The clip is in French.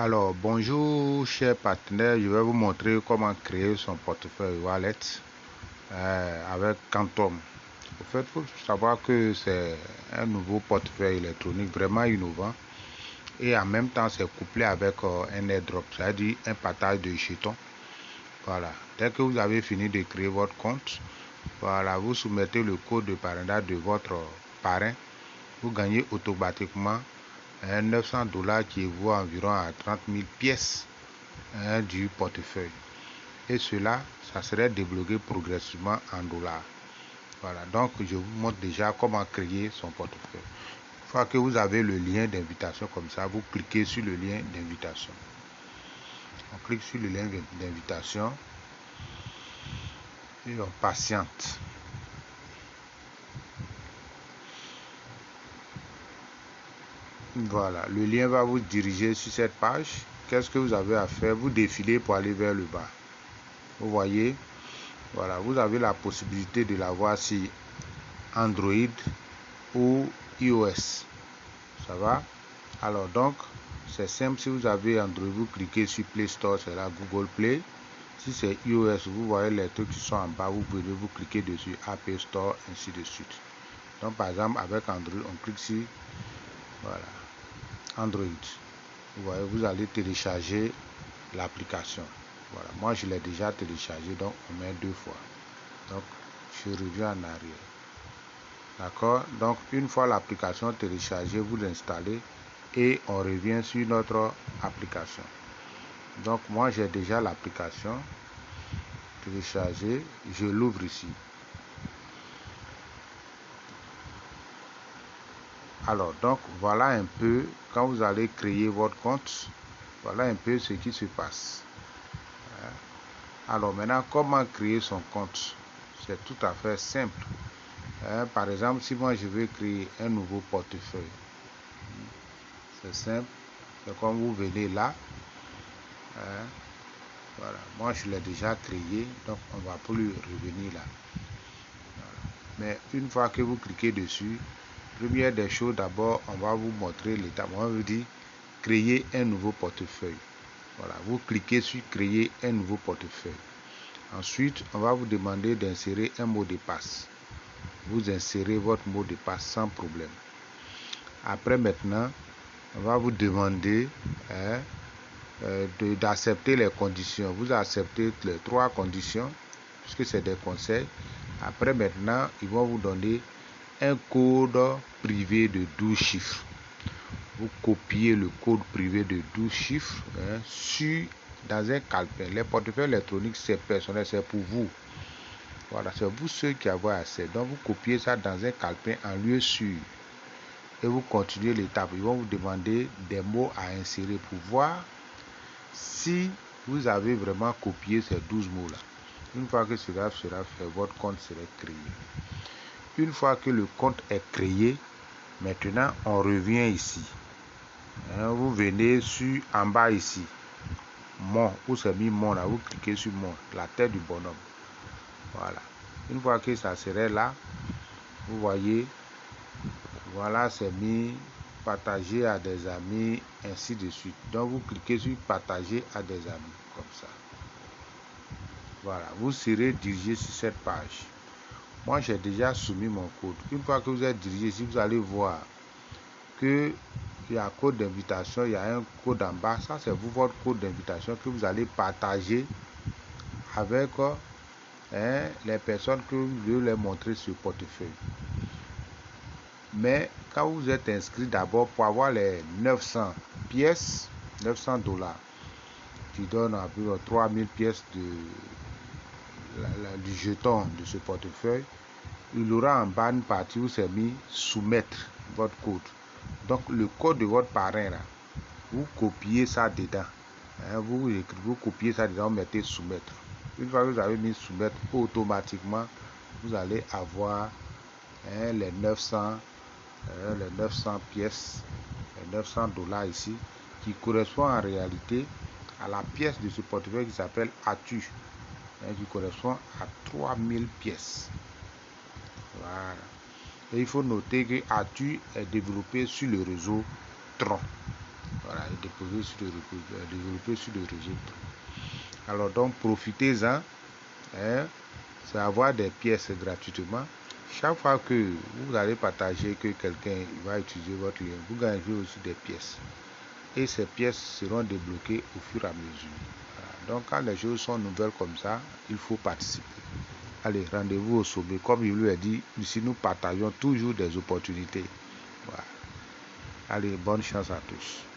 Alors, bonjour chers partenaires, je vais vous montrer comment créer son portefeuille wallet avec Quantum. En fait, il faut savoir que c'est un nouveau portefeuille électronique vraiment innovant et en même temps c'est couplé avec un airdrop, c'est-à-dire un partage de jetons. Voilà, dès que vous avez fini de créer votre compte, voilà, vous soumettez le code de parrainage de votre parrain, vous gagnez automatiquement 900 $ qui équivaut environ à 30 000 pièces du portefeuille. Et cela, ça serait débloqué progressivement en dollars. Voilà, donc je vous montre déjà comment créer son portefeuille. Une fois que vous avez le lien d'invitation comme ça, vous cliquez sur le lien d'invitation. On clique sur le lien d'invitation et on patiente. Voilà, le lien va vous diriger sur cette page. Qu'est-ce que vous avez à faire? Vous défilez pour aller vers le bas. Vous voyez, voilà, vous avez la possibilité de l'avoir sur Android ou iOS. Ça va? Alors donc, c'est simple. Si vous avez Android, vous cliquez sur Play Store, c'est là Google Play. Si c'est iOS, vous voyez les trucs qui sont en bas, vous pouvez vous cliquer dessus, Apple Store, ainsi de suite. Donc par exemple, avec Android, on clique sur voilà, Android. Vous voyez, vous allez télécharger l'application. Voilà, moi je l'ai déjà téléchargé, donc on met 2 fois. Donc je reviens en arrière. D'accord, donc une fois l'application téléchargée, vous l'installez et on revient sur notre application. Donc moi j'ai déjà l'application téléchargée, je l'ouvre ici. Alors donc voilà un peu, quand vous allez créer votre compte, voilà un peu ce qui se passe. Alors maintenant, comment créer son compte? C'est tout à fait simple. Par exemple, si moi je veux créer un nouveau portefeuille, c'est simple. C'est comme vous venez là. Voilà, moi je l'ai déjà créé, donc on va plus revenir là. Voilà. Mais une fois que vous cliquez dessus, première des choses, d'abord on va vous montrer l'étape. On va vous dire créer un nouveau portefeuille. Voilà, vous cliquez sur créer un nouveau portefeuille. Ensuite, on va vous demander d'insérer un mot de passe. Vous insérez votre mot de passe sans problème. Après maintenant, on va vous demander d'accepter les conditions. Vous acceptez les 3 conditions, puisque c'est des conseils. Après maintenant, ils vont vous donner un code privé de 12 chiffres. Vous copiez le code privé de 12 chiffres dans un calepin. Les portefeuilles électroniques, c'est personnel, c'est pour vous. Voilà, c'est vous ceux qui avez accès. Donc vous copiez ça dans un calepin en lieu sûr. Et vous continuez l'étape. Ils vont vous demander des mots à insérer pour voir si vous avez vraiment copié ces 12 mots-là. Une fois que cela sera fait, votre compte sera créé. Une fois que le compte est créé, maintenant on revient ici. Vous venez sur en bas ici. Mon, où c'est mis mon là, vous cliquez sur mon, la tête du bonhomme. Voilà. Une fois que ça serait là, vous voyez, voilà, c'est mis partager à des amis, ainsi de suite. Donc vous cliquez sur partager à des amis, comme ça. Voilà, vous serez dirigé sur cette page. Moi j'ai déjà soumis mon code. Une fois que vous êtes dirigé ici, vous allez voir que il y a un code d'invitation, il y a un code en bas. Ça c'est votre code d'invitation que vous allez partager avec les personnes que vous voulez leur montrer ce portefeuille. Mais quand vous êtes inscrit d'abord pour avoir les 900 pièces, 900 $, qui donne à peu près 3000 pièces du jeton de ce portefeuille, il aura en bas une partie où c'est mis soumettre votre code. Donc le code de votre parrain là, vous copiez ça dedans. Vous copiez ça dedans, vous mettez soumettre. Une fois que vous avez mis soumettre, automatiquement vous allez avoir les 900 pièces, les 900 $ ici, qui correspond en réalité à la pièce de ce portefeuille qui s'appelle ATU, qui correspond à 3000 pièces. Voilà. Et il faut noter que ATU est développé sur le réseau Tron. voilà, et développer sur le réseau. Alors donc profitez-en, hein, c'est avoir des pièces gratuitement. Chaque fois que vous allez partager, que quelqu'un va utiliser votre lien, vous gagnez aussi des pièces. Et ces pièces seront débloquées au fur et à mesure. Voilà. Donc quand les choses sont nouvelles comme ça, il faut participer. Allez, rendez-vous au sommet. Comme je lui ai dit, ici nous partageons toujours des opportunités. Voilà. Allez, bonne chance à tous.